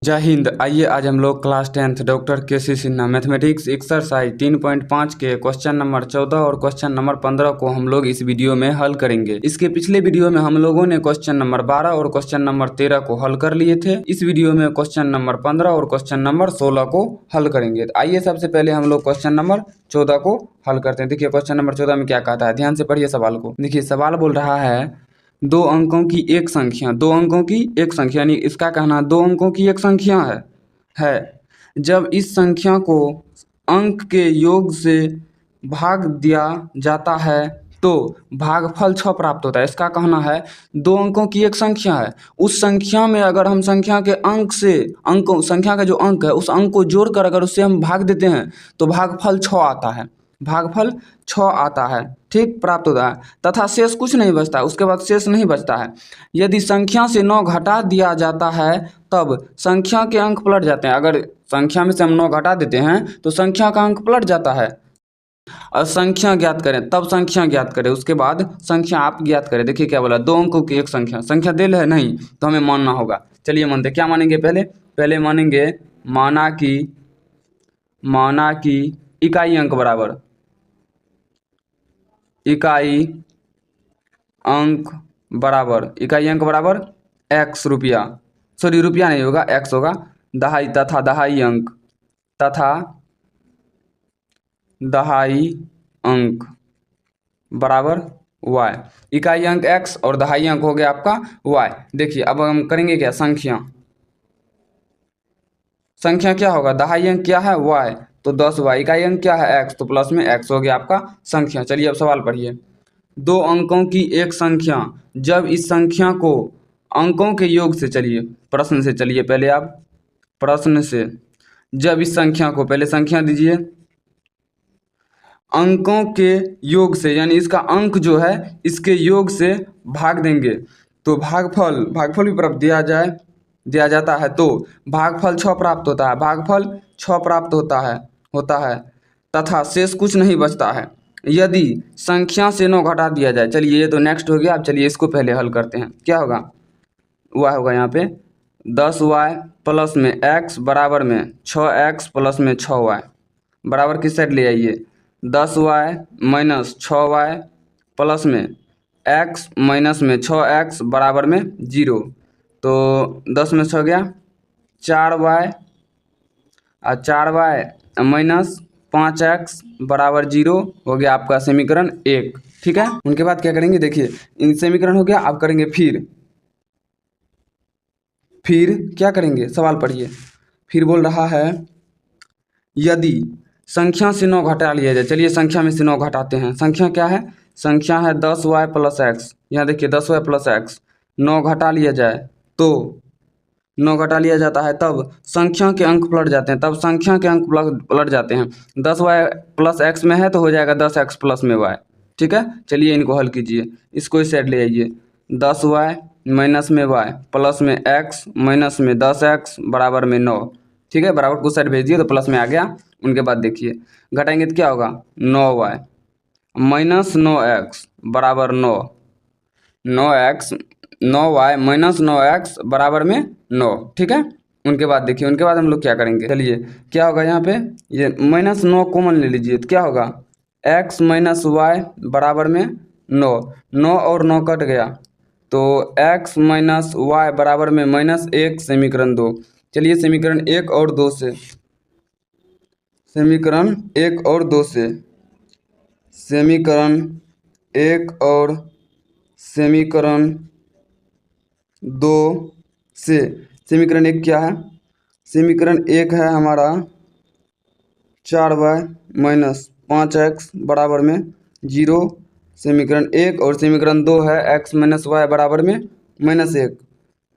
जय हिंद। आइए आज हम लोग class 10th doctor KC. Sinha mathematics exercise 3.5 के क्वेश्चन नंबर 14 और क्वेश्चन नंबर 15 को हम लोग इस वीडियो में हल करेंगे। इसके पिछले वीडियो में हम लोगों ने क्वेश्चन नंबर 12 और क्वेश्चन नंबर 13 को हल कर लिए थे। इस वीडियो में क्वेश्चन नंबर 15 और क्वेश्चन नंबर 16 को हल करेंगे। तो आइए सबसे पहले हम लोग क्वेश्चन नंबर 14 को हल करते हैं। देखिए क्वेश्चन नंबर 14 में क्या कहता है, ध्यान से पढ़िए सवाल को। देखिए सवाल बोल रहा है दो अंकों की एक संख्या, दो अंकों की एक संख्या, यानी इसका कहना दो अंकों की एक संख्या है जब इस संख्या को अंक के योग से भाग दिया जाता है तो भागफल 6 प्राप्त होता है। इसका कहना है दो अंकों की एक संख्या है, उस संख्या में अगर हम संख्या के अंक से संख्या का जो अंक है उस अंक को जोड़कर अगर उससे हम भाग देते हैं तो भागफल 6 आता है, भागफल 6 आता है, ठीक, प्राप्त होता है। तथा शेष कुछ नहीं बचता है, उसके बाद शेष नहीं बचता है। यदि संख्या से 9 घटा दिया जाता है तब संख्या के अंक पलट जाते हैं। अगर संख्या में से हम 9 घटा देते हैं तो संख्या का अंक पलट जाता है। और संख्या ज्ञात करें, तब संख्या ज्ञात करें, उसके बाद संख्या आप ज्ञात करें। देखिए क्या बोला, दो अंकों की एक संख्या, संख्या दिल है नहीं तो हमें मानना होगा। चलिए मानते, क्या मानेंगे, पहले मानेंगे माना कि इकाई अंक बराबर इकाई अंक बराबर x रुपया, सॉरी रुपया नहीं होगा, x होगा, दहाई तथा दहाई अंक बराबर y। इकाई अंक x और दहाई अंक हो गया आपका y। देखिए अब हम करेंगे क्या, संख्या क्या होगा, दहाई अंक क्या है y, तो 10y, इकाई अंक क्या है x, तो प्लस में x हो गया आपका संख्या। चलिए अब सवाल पढ़िए। दो अंकों की एक संख्या जब इस संख्या को अंकों के योग से, चलिए प्रश्न से, चलिए पहले आप प्रश्न से, जब इस संख्या को, पहले संख्या दीजिए, अंकों के योग से, यानी इसका अंक जो है इसके योग से भाग देंगे तो भागफल भी प्राप्त दिया जाता है तो भागफल 6 प्राप्त होता है, भागफल 6 प्राप्त होता है तथा शेष कुछ नहीं बचता है। यदि संख्या से 9 घटा दिया जाए, चलिए ये तो नेक्स्ट हो गया। अब चलिए इसको पहले हल करते हैं। क्या होगा, y होगा यहाँ पे 10y प्लस में x बराबर में 6x प्लस में 6y बराबर किस साइड ले आइए, 10y माइनस 6y प्लस में x माइनस में 6x बराबर में 0, तो 10 में 6 गया 4y और 4y माइनस 5x बराबर 0 हो गया आपका समीकरण 1, ठीक है। उनके बाद क्या करेंगे, देखिए इन समीकरण हो गया, अब करेंगे फिर क्या करेंगे, सवाल पढ़िए। फिर बोल रहा है यदि संख्या से 9 घटा लिया जाए, चलिए संख्या में से 9 घटाते हैं। संख्या क्या है, संख्या है 10y प्लस x, यहाँ देखिए 10y प्लस x, 9 घटा लिया जाए तो 9 घटा लिया जाता है तब संख्या के अंक पलट जाते हैं, 10y प्लस x में है तो हो जाएगा 10x प्लस में y, ठीक है। चलिए इनको हल कीजिए, इसको इस साइड ले आइए, 10y माइनस में y प्लस में x माइनस में 10x बराबर में 9, ठीक है। बराबर को साइड भेज दिए तो प्लस में आ गया। उनके बाद देखिए घटाएंगे तो क्या होगा, 9y माइनस 9x बराबर 9y माइनस 9x बराबर में 9, ठीक है। उनके बाद देखिए, उनके बाद हम लोग क्या करेंगे, चलिए क्या होगा, यहाँ पे ये माइनस 9 कॉमन ले लीजिए तो क्या होगा, x माइनस y बराबर में 9 और 9 कट गया तो x माइनस y बराबर में माइनस 1 समीकरण 2। चलिए समीकरण 1 और 2 से, समीकरण 1 और 2 से, समीकरण 1 और समीकरण 2 से, समीकरण 1 क्या है, समीकरण 1 है हमारा 4y माइनस 5x बराबर में 0, समीकरण 1, और समीकरण 2 है x माइनस y बराबर में माइनस 1,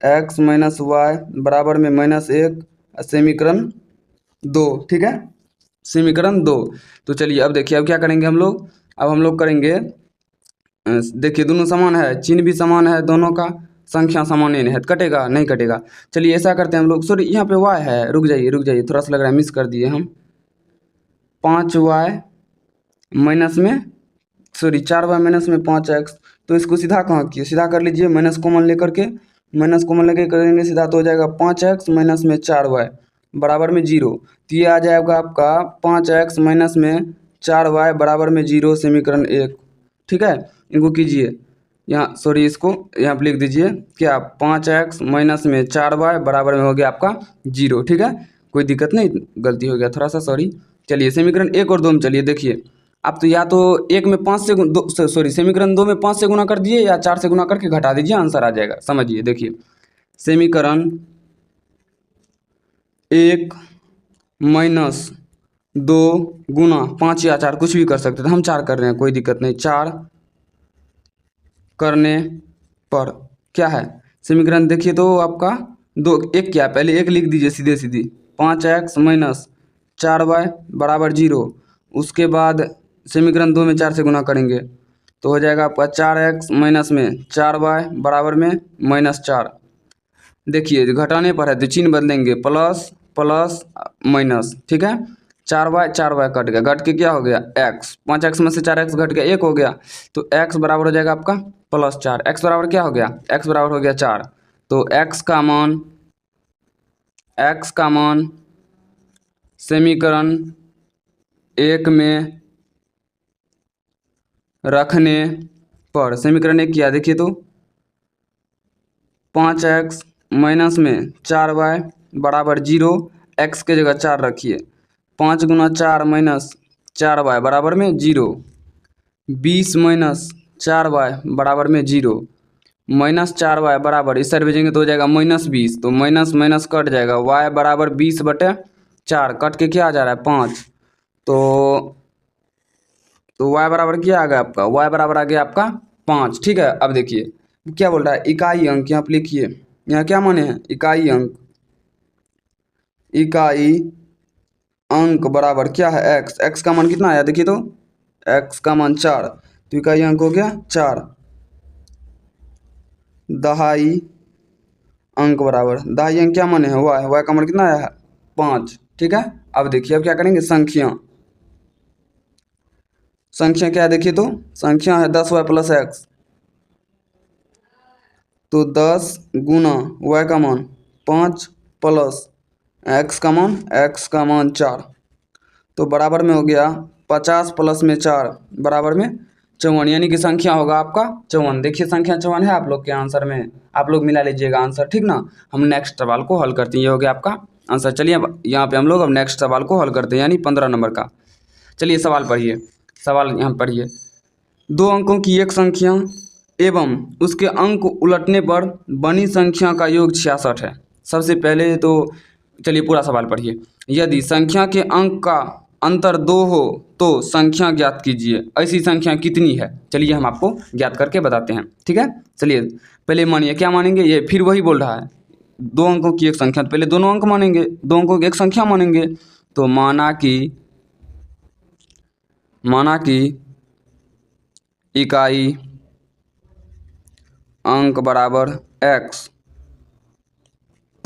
x माइनस y बराबर में माइनस 1, समीकरण 2, ठीक है, समीकरण 2। तो चलिए अब देखिए अब क्या करेंगे हम लोग, अब हम लोग करेंगे, देखिए दोनों समान है, चिन्ह भी समान है दोनों का, संख्या समान है, कटेगा नहीं कटेगा। चलिए ऐसा करते हैं हम लोग, सॉरी यहाँ पे y है, रुक जाइए, थोड़ा सा लग रहा है मिस कर दिए हम, 5y माइनस में, सॉरी 4y माइनस में 5x, तो इसको सीधा कहाँ किए, सीधा कर लीजिए, माइनस कॉमन लेकर के माइनस कॉमन लेके करेंगे सीधा तो हो जाएगा 5x माइनस में 4y बराबर में 0। तो ये आ जाएगा आपका 5x माइनस में 4y बराबर में 0 समीकरण 1। ठीक है, इनको कीजिए यहाँ, सॉरी इसको यहाँ पर लिख दीजिए क्या 5x माइनस में 4y बराबर में हो गया आपका 0। ठीक है, कोई दिक्कत नहीं, गलती हो गया थोड़ा सा, सॉरी। चलिए समीकरण 1 और 2 में चलिए देखिए, आप तो या तो 1 में 5 से दो, सॉरी समीकरण 2 में 5 से गुना कर दिए या 4 से गुना करके घटा दीजिए, आंसर आ जाएगा। समझिए देखिए, समीकरण 1 माइनस 2 गुना 5 या 4 कुछ भी कर सकते थे, हम 4 कर रहे हैं, कोई दिक्कत नहीं। 4 करने पर क्या है समीकरण देखिए तो आपका 2 1 क्या, पहले 1 लिख दीजिए सीधे सीधी, 5x माइनस 4y बराबर 0। उसके बाद समीकरण 2 में 4 से गुना करेंगे तो हो जाएगा आपका 4x माइनस में 4y बराबर में -4। देखिए घटाने पर है तो चिन्ह बदलेंगे, प्लस प्लस माइनस। ठीक है, 4y कट गया, घट के क्या हो गया x, 5x में से 4x घट गया 1 हो गया, तो x बराबर हो जाएगा आपका +4। x बराबर क्या हो गया, x बराबर हो गया 4। तो x का मान समीकरण 1 में रखने पर, समीकरण 1 किया देखिए तो 5x माइनस में 4y बराबर 0, x के जगह 4 रखिए, 5 गुना 4 माइनस 4y बराबर में 0, 20 माइनस 4y बराबर में 0, -4y बराबर, इस साइड भेजेंगे तो हो जाएगा -20, तो माइनस माइनस कट जाएगा, y बराबर 20/4, कट के क्या आ जा रहा है 5, तो y बराबर क्या आ गया आपका, y बराबर आ गया आपका 5। ठीक है, अब देखिए क्या बोल रहा है, इकाई अंक, यहाँ पे लिखिए, यहाँ क्या माने हैं इकाई अंक, इकाई अंक बराबर क्या है x, x का मान कितना आया देखिए तो, x का मान 4, तो इकाई अंक हो गया 4, दहाई अंक बराबर, दहाई अंक क्या माने हैं y का मान कितना आया है 5। ठीक है, अब देखिए अब क्या करेंगे, संख्या क्या है देखिए तो, संख्या है 10y + x, तो 10 गुना y का मान 5 प्लस x का मान 4, तो बराबर में हो गया 50 प्लस में 4 बराबर में 54, यानी कि संख्या होगा आपका 54। देखिए संख्या 54 है आप लोग के आंसर में, आप लोग मिला लीजिएगा आंसर। ठीक ना, हम नेक्स्ट सवाल को हल करते हैं, ये हो गया आपका आंसर। चलिए अब यहाँ पे हम लोग अब नेक्स्ट सवाल को हल करते हैं, यानी 15 नंबर का। चलिए सवाल पढ़िए, सवाल यहाँ पढ़िए, 2 अंकों की एक संख्या एवं उसके अंक उलटने पर बनी संख्या का योग 66 है। सबसे पहले तो चलिए पूरा सवाल पढ़िए, यदि संख्या के अंक का अंतर 2 हो तो संख्या ज्ञात कीजिए, ऐसी संख्या कितनी है। चलिए हम आपको ज्ञात करके बताते हैं। ठीक है, चलिए पहले मानिए, क्या मानेंगे, ये फिर वही बोल रहा है 2 अंकों की एक संख्या, तो पहले दोनों अंक मानेंगे, 2 अंकों की एक संख्या मानेंगे, तो माना कि इकाई अंक बराबर x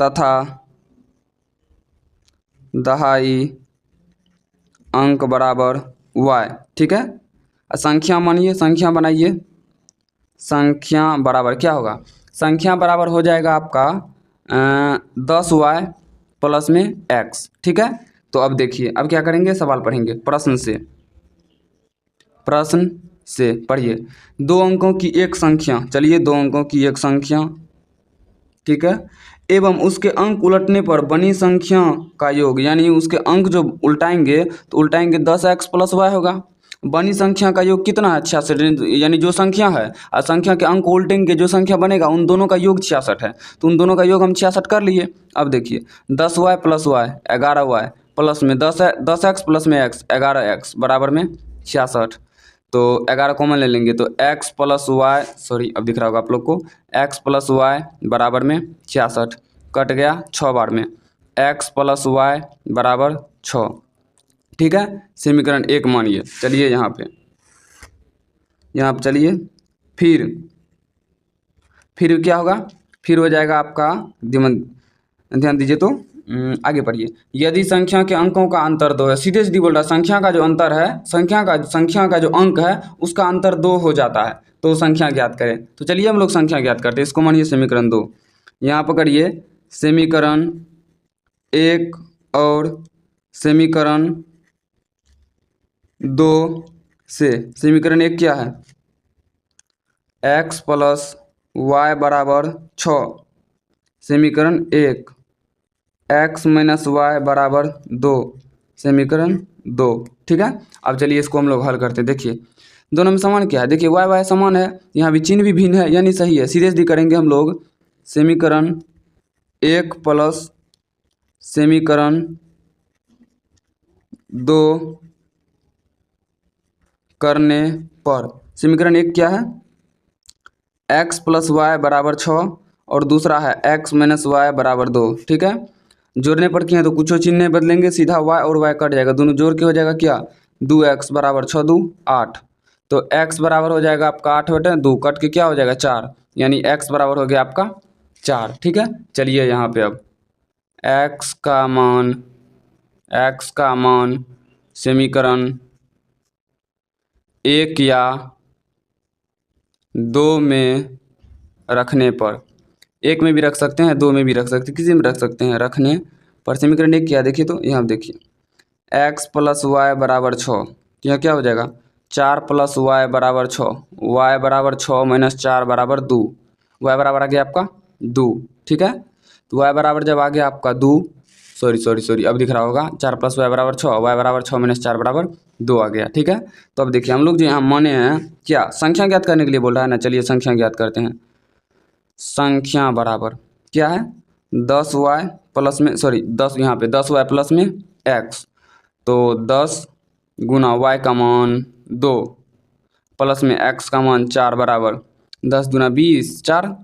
तथा दहाई अंक बराबर y। ठीक है, संख्या मानिए, संख्या बनाइए, संख्या बराबर क्या होगा, संख्या बराबर हो जाएगा आपका 10y प्लस में x। ठीक है, तो अब देखिए अब क्या करेंगे, सवाल पढ़ेंगे, प्रश्न से पढ़िए, 2 अंकों की एक संख्या, चलिए 2 अंकों की एक संख्या, ठीक है, एवं उसके अंक उलटने पर बनी संख्या का योग, यानी उसके अंक जो उल्टाएंगे तो उल्टाएंगे 10x + y होगा, बनी संख्या का योग कितना है 66, यानी जो संख्या है और संख्या के अंक उल्टेंगे जो संख्या बनेगा उन दोनों का योग 66 है, तो उन दोनों का योग हम 66 कर लिए। अब देखिए 10y + y 11y प्लस में 10x प्लस में x 11x बराबर में 66, तो 11 कॉमन ले लेंगे तो x + y, सॉरी अब दिख रहा होगा आप लोग को, x + y बराबर में 66, कट गया 6 बार में, x + y बराबर 6। ठीक है, समीकरण 1 मानिए। चलिए यहाँ पे चलिए, फिर क्या होगा, फिर हो जाएगा आपका, ध्यान दीजिए तो आगे पढ़िए, यदि संख्या के अंकों का अंतर 2 है, सीधे सीधी बोल रहा है, संख्या का जो अंतर है, संख्या का जो अंक है उसका अंतर 2 हो जाता है तो संख्या ज्ञात करें। तो चलिए हम लोग संख्या ज्ञात करते हैं, इसको मानिए समीकरण 2, यहाँ पकड़िए, समीकरण 1 और समीकरण 2 से समीकरण 1 क्या है, x प्लस वाई बराबर 6। समीकरण 1 x माइनस वाई बराबर 2, समीकरण 2। ठीक है, अब चलिए इसको हम लोग हल करते हैं। देखिए दोनों में समान क्या है, देखिए वाई वाई समान है, यहाँ भी चिन्ह भी भिन्न है, यानी सही है। सीरियसली करेंगे हम लोग, समीकरण 1 प्लस समीकरण 2 करने पर समीकरण 1 क्या है, x प्लस वाई बराबर 6 और दूसरा है x माइनस वाई बराबर 2। ठीक है, जोड़ने पर किए तो कुछ चिन्ह नहीं बदलेंगे, सीधा y और y कट जाएगा, दोनों जोड़ के हो जाएगा क्या, 2x बराबर 6 2 8। तो x बराबर हो जाएगा आपका 8/2, कट के क्या हो जाएगा 4, यानी x बराबर हो गया आपका 4। ठीक है, चलिए यहाँ पे अब x का मान समीकरण 1 या 2 में रखने पर, 1 में भी रख सकते हैं, 2 में भी रख सकते हैं, किसी में रख सकते हैं, रखने पर समीकरण 1 क्या, देखिए तो यहाँ देखिए x प्लस वाई बराबर 6, यहाँ क्या हो जाएगा 4 प्लस वाई बराबर 6, वाई बराबर 6 माइनस 4 बराबर 2, वाई बराबर आ गया आपका 2। ठीक है, तो वाई बराबर जब आ गया आपका 2, सॉरी अब दिख रहा होगा, 4 प्लस वाई बराबर 6, वाई बराबर 6 माइनस 4 बराबर 2 आ गया। ठीक है, तो अब देखिए हम लोग जो यहाँ माने हैं क्या, संख्या ज्ञात करने के लिए बोल रहा है ना, चलिए संख्या ज्ञात करते हैं। संख्या बराबर क्या है, 10y प्लस में 10, यहाँ पे 10y प्लस में x, तो 10 गुना y का मान 2 प्लस में x का मान 4 बराबर 10 दूना 20, 4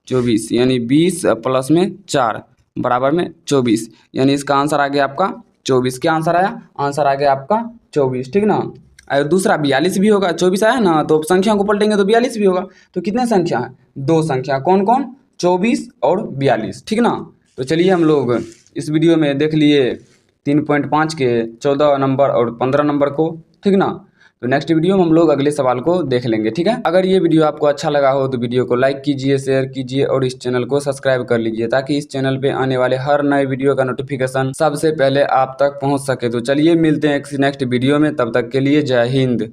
24, यानी 20 प्लस में 4 बराबर में 24, यानी इसका आंसर आ गया आपका 24। क्या आंसर आया, आंसर आ गया आपका 24। ठीक ना, और दूसरा 42 भी होगा, 24 आया ना, तो संख्या को पलटेंगे तो 42 भी होगा। तो कितने संख्या है, 2 संख्या, कौन कौन, 24 और 42। ठीक ना, तो चलिए हम लोग इस वीडियो में देख लिए 3.5 के 14 नंबर और 15 नंबर को। ठीक ना, तो नेक्स्ट वीडियो में हम लोग अगले सवाल को देख लेंगे। ठीक है, अगर ये वीडियो आपको अच्छा लगा हो तो वीडियो को लाइक कीजिए, शेयर कीजिए और इस चैनल को सब्सक्राइब कर लीजिए, ताकि इस चैनल पे आने वाले हर नए वीडियो का नोटिफिकेशन सबसे पहले आप तक पहुंच सके। तो चलिए मिलते हैं नेक्स्ट वीडियो में, तब तक के लिए जय हिंद।